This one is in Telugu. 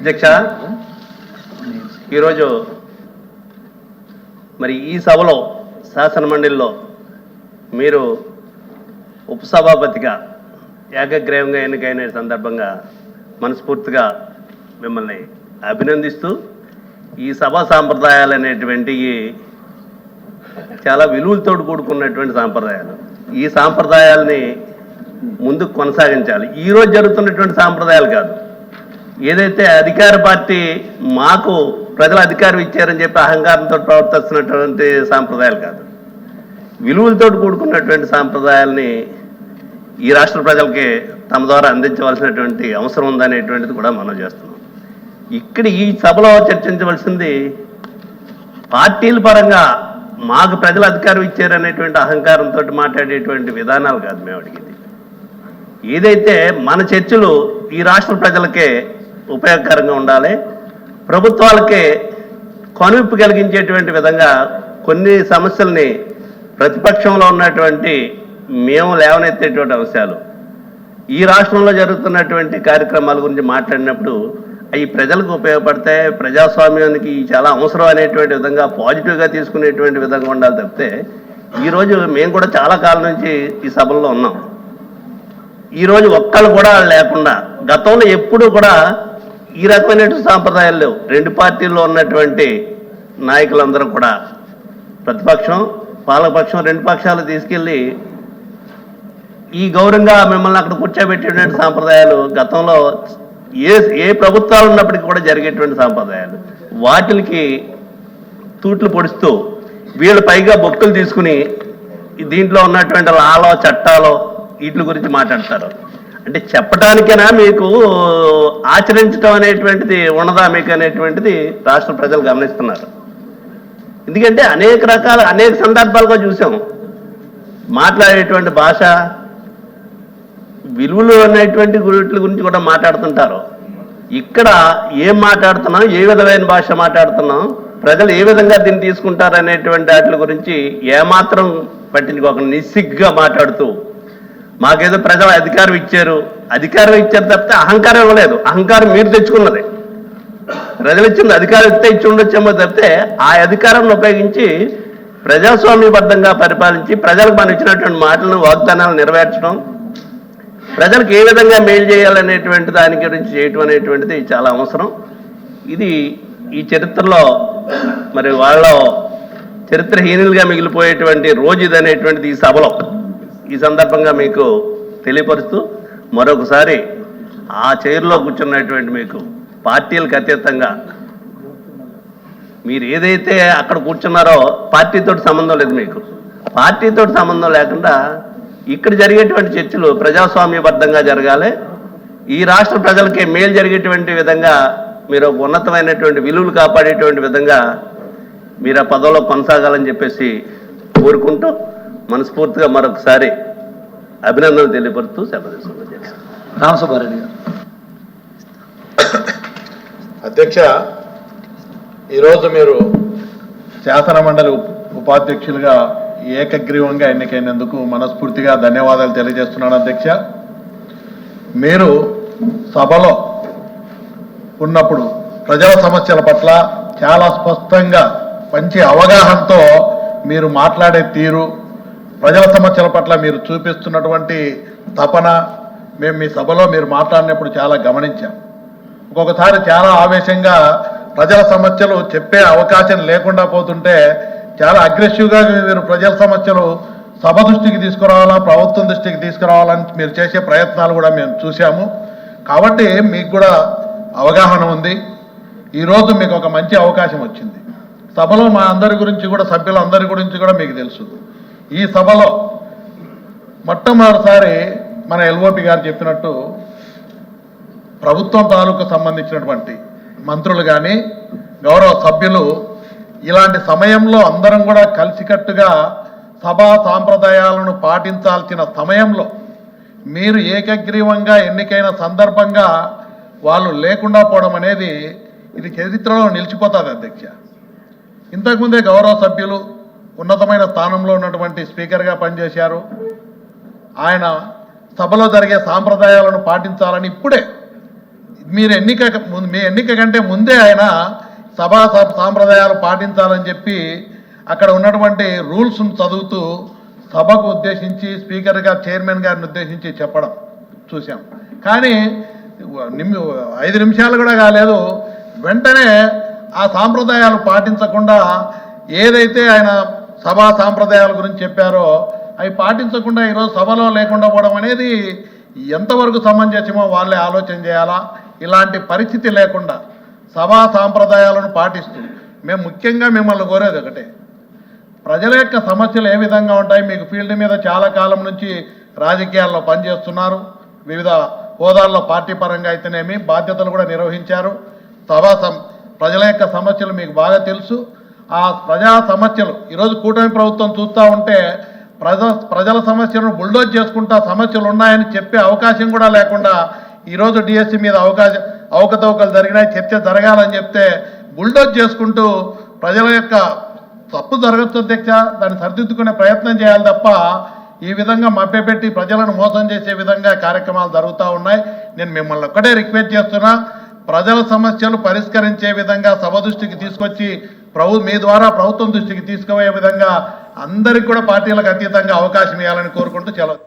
అధ్యక్ష, ఈరోజు మరి ఈ సభలో శాసనమండలిలో మీరు ఉపసభాపతిగా ఏకగ్రీవంగా ఎన్నికైన సందర్భంగా మనస్ఫూర్తిగా మిమ్మల్ని అభినందిస్తూ, ఈ సభా సాంప్రదాయాలు అనేటువంటివి చాలా విలువలతో కూడుకున్నటువంటి సాంప్రదాయాలు. ఈ సాంప్రదాయాలని ముందుకు కొనసాగించాలి. ఈరోజు జరుగుతున్నటువంటి సాంప్రదాయాలు కాదు. ఏదైతే అధికార పార్టీ మాకు ప్రజలు అధికారం ఇచ్చారని చెప్పి అహంకారంతో ప్రవర్తిస్తున్నటువంటి సాంప్రదాయాలు కాదు. విలువలతో కూడుకున్నటువంటి సాంప్రదాయాల్ని ఈ రాష్ట్ర ప్రజలకి తమ ద్వారా అందించవలసినటువంటి అవసరం ఉందనేటువంటిది కూడా మనం చేస్తున్నాం. ఇక్కడ ఈ సభలో చర్చించవలసింది పార్టీల పరంగా మాకు ప్రజలు అధికారం ఇచ్చారనేటువంటి అహంకారంతో మాట్లాడేటువంటి విధానాలు కాదు మేము అడిగింది. ఏదైతే మన చర్చలు ఈ రాష్ట్ర ప్రజలకే ఉపయోగకరంగా ఉండాలి, ప్రభుత్వాలకే కనువిప్పు కలిగించేటువంటి విధంగా కొన్ని సమస్యల్ని ప్రతిపక్షంలో ఉన్నటువంటి మేము లేవనెత్తేటువంటి అంశాలు, ఈ రాష్ట్రంలో జరుగుతున్నటువంటి కార్యక్రమాల గురించి మాట్లాడినప్పుడు అవి ప్రజలకు ఉపయోగపడతాయి, ప్రజాస్వామ్యానికి చాలా అవసరం అనేటువంటి విధంగా పాజిటివ్గా తీసుకునేటువంటి విధంగా ఉండాలి తప్పితే, ఈరోజు మేము కూడా చాలా కాలం నుంచి ఈ సభల్లో ఉన్నాం. ఈరోజు ఒక్కళ్ళు కూడా లేకుండా, గతంలో ఎప్పుడూ కూడా ఈ రకమైనటువంటి సాంప్రదాయాలు లేవు. రెండు పార్టీల్లో ఉన్నటువంటి నాయకులందరూ కూడా ప్రతిపక్షం పాలకపక్షం రెండు పక్షాలు తీసుకెళ్ళి ఈ గౌరవంగా మిమ్మల్ని అక్కడ కూర్చోబెట్టేటువంటి సాంప్రదాయాలు గతంలో ఏ ప్రభుత్వాలు ఉన్నప్పటికీ కూడా జరిగేటువంటి సాంప్రదాయాలు. వాటికి తూట్లు పొడుస్తూ వీళ్ళు పైగా బొక్కులు తీసుకుని దీంట్లో ఉన్నటువంటి లాలో చట్టాలో వీటి గురించి మాట్లాడతారు. అంటే చెప్పడానికైనా మీకు ఆచరించడం అనేటువంటిది ఉన్నదా మీకు అనేటువంటిది రాష్ట్ర ప్రజలు గమనిస్తున్నారు. ఎందుకంటే అనేక సందర్భాలుగా చూసాం. మాట్లాడేటువంటి భాష, విలువలు అనేటువంటి వీటి గురించి కూడా మాట్లాడుతుంటారు. ఇక్కడ ఏం మాట్లాడుతున్నాం, ఏ విధమైన భాష మాట్లాడుతున్నాం, ప్రజలు ఏ విధంగా దీన్ని తీసుకుంటారు అనేటువంటి వాటి గురించి ఏమాత్రం పట్టించుకోక నిస్సిగ్గా మాట్లాడుతూ మాకేదో ప్రజలు అధికారం ఇచ్చారు తప్పితే అహంకారం ఇవ్వలేదు. అహంకారం మీరు తెచ్చుకున్నది. ప్రజలు ఇచ్చింది అధికారం ఇచ్చి ఉండొచ్చేమో తప్పితే ఆ అధికారాన్ని ఉపయోగించి ప్రజాస్వామ్యబద్ధంగా పరిపాలించి ప్రజలకు మనం ఇచ్చినటువంటి మాటలను వాగ్దానాలు నెరవేర్చడం, ప్రజలకు ఏ విధంగా మేలు చేయాలనేటువంటి దాని గురించి చేయటం అనేటువంటిది చాలా అవసరం. ఇది ఈ చరిత్రలో మరి వాళ్ళ చరిత్రహీనులుగా మిగిలిపోయేటువంటి రోజు ఇది అనేటువంటిది ఈ సభలో ఈ సందర్భంగా మీకు తెలియపరుస్తూ, మరొకసారి ఆ చైర్లో కూర్చున్నటువంటి మీకు పార్టీలకు అతీతంగా మీరు ఏదైతే అక్కడ కూర్చున్నారో పార్టీతో సంబంధం లేదు. మీకు పార్టీతో సంబంధం లేకుండా ఇక్కడ జరిగేటువంటి చర్చలు ప్రజాస్వామ్యబద్ధంగా జరగాలి. ఈ రాష్ట్ర ప్రజలకి మేలు జరిగేటువంటి విధంగా మీరు ఒక ఉన్నతమైనటువంటి విలువలు కాపాడేటువంటి విధంగా మీరు ఆ పదవిలో కొనసాగాలని చెప్పేసి కోరుకుంటూ మనస్ఫూర్తిగా మరొకసారి అభినందనలు తెలియపరుస్తూ సెలవు తీసుకుంటున్నాను. రామసుబ్బారెడ్డి గారు. అధ్యక్ష, ఈరోజు మీరు శాసనమండలి ఉపాధ్యక్షులుగా ఏకగ్రీవంగా ఎన్నికైనందుకు మనస్ఫూర్తిగా ధన్యవాదాలు తెలియజేస్తున్నాను. అధ్యక్ష, మీరు సభలో ఉన్నప్పుడు ప్రజల సమస్యల పట్ల చాలా స్పష్టంగా మంచి అవగాహనతో మీరు మాట్లాడే తీరు, ప్రజల సమస్యల పట్ల మీరు చూపిస్తున్నటువంటి తపన మేము మీ సభలో మీరు మాట్లాడినప్పుడు చాలా గమనించాం. ఒక్కొక్కసారి చాలా ఆవేశంగా ప్రజల సమస్యలు చెప్పే అవకాశం లేకుండా పోతుంటే చాలా అగ్రెసివ్గా మీరు ప్రజల సమస్యలు సభ దృష్టికి తీసుకురావాలా, ప్రభుత్వం దృష్టికి తీసుకురావాలని మీరు చేసే ప్రయత్నాలు కూడా మేము చూసాము. కాబట్టి మీకు కూడా అవగాహన ఉంది. ఈరోజు మీకు ఒక మంచి అవకాశం వచ్చింది. సభలో మా అందరి గురించి కూడా, సభ్యులందరి గురించి కూడా మీకు తెలుసు. ఈ సభలో మొట్టమొదటిసారి మన ఎల్ఓపి గారు చెప్పినట్టు ప్రభుత్వం తాలూకు సంబంధించినటువంటి మంత్రులు కానీ గౌరవ సభ్యులు ఇలాంటి సమయంలో అందరం కూడా కలిసికట్టుగా సభా సాంప్రదాయాలను పాటించాల్సిన సమయంలో మీరు ఏకగ్రీవంగా ఎన్నికైన సందర్భంగా వాళ్ళు లేకుండా పోవడం అనేది ఇది చరిత్రలో నిలిచిపోతుంది. అధ్యక్ష, ఇంతకుముందే గౌరవ సభ్యులు ఉన్నతమైన స్థానంలో ఉన్నటువంటి స్పీకర్గా పనిచేశారు. ఆయన సభలో జరిగే సాంప్రదాయాలను పాటించాలని ఇప్పుడే మీరు మీ ఎన్నిక కంటే ముందే ఆయన సభా సాంప్రదాయాలు పాటించాలని చెప్పి అక్కడ ఉన్నటువంటి రూల్స్ను చదువుతూ సభకు ఉద్దేశించి స్పీకర్ గారు చైర్మన్ గారిని ఉద్దేశించి చెప్పడం చూసాం. కానీ 5 నిమిషాలు కూడా కాలేదు, వెంటనే ఆ సాంప్రదాయాలు పాటించకుండా ఏదైతే ఆయన సభా సాంప్రదాయాల గురించి చెప్పారో అవి పాటించకుండా ఈరోజు సభలో లేకుండా పోవడం అనేది ఎంతవరకు సమంజసమో వాళ్ళే ఆలోచన చేయాలా. ఇలాంటి పరిస్థితి లేకుండా సభా సాంప్రదాయాలను పాటిస్తూ మేము ముఖ్యంగా మిమ్మల్ని కోరేది ఒకటే, ప్రజల యొక్క సమస్యలు ఏ విధంగా ఉంటాయి, మీకు ఫీల్డ్ మీద చాలా కాలం నుంచి రాజకీయాల్లో పనిచేస్తున్నారు, వివిధ హోదాల్లో పార్టీ పరంగా అయితేనేమి బాధ్యతలు కూడా నిర్వహించారు. ప్రజల యొక్క సమస్యలు మీకు బాగా తెలుసు. ఆ ప్రజా సమస్యలు ఈరోజు కూటమి ప్రభుత్వం చూస్తూ ఉంటే ప్రజల సమస్యలను బుల్డోజ్ చేసుకుంటా సమస్యలు ఉన్నాయని చెప్పే అవకాశం కూడా లేకుండా ఈరోజు డిఎస్సి మీద అవకతవకలు జరిగినాయి, చర్చ జరగాలని చెప్తే బుల్డోజ్ చేసుకుంటూ ప్రజల యొక్క తప్పు జరగచ్చు అధ్యక్ష, దాన్ని సరిదిద్దుకునే ప్రయత్నం చేయాలి తప్ప ఈ విధంగా మభ్యపెట్టి ప్రజలను మోసం చేసే విధంగా కార్యక్రమాలు జరుగుతూ ఉన్నాయి. నేను మిమ్మల్ని ఒక్కటే రిక్వెస్ట్ చేస్తున్నా, ప్రజల సమస్యలు పరిష్కరించే విధంగా సభ దృష్టికి తీసుకొచ్చి మీ ద్వారా ప్రభుత్వం దృష్టికి తీసుకుపోయే విధంగా అందరికీ కూడా పార్టీలకు అతీతంగా అవకాశం ఇవ్వాలని కోరుకుంటూ సెలవు.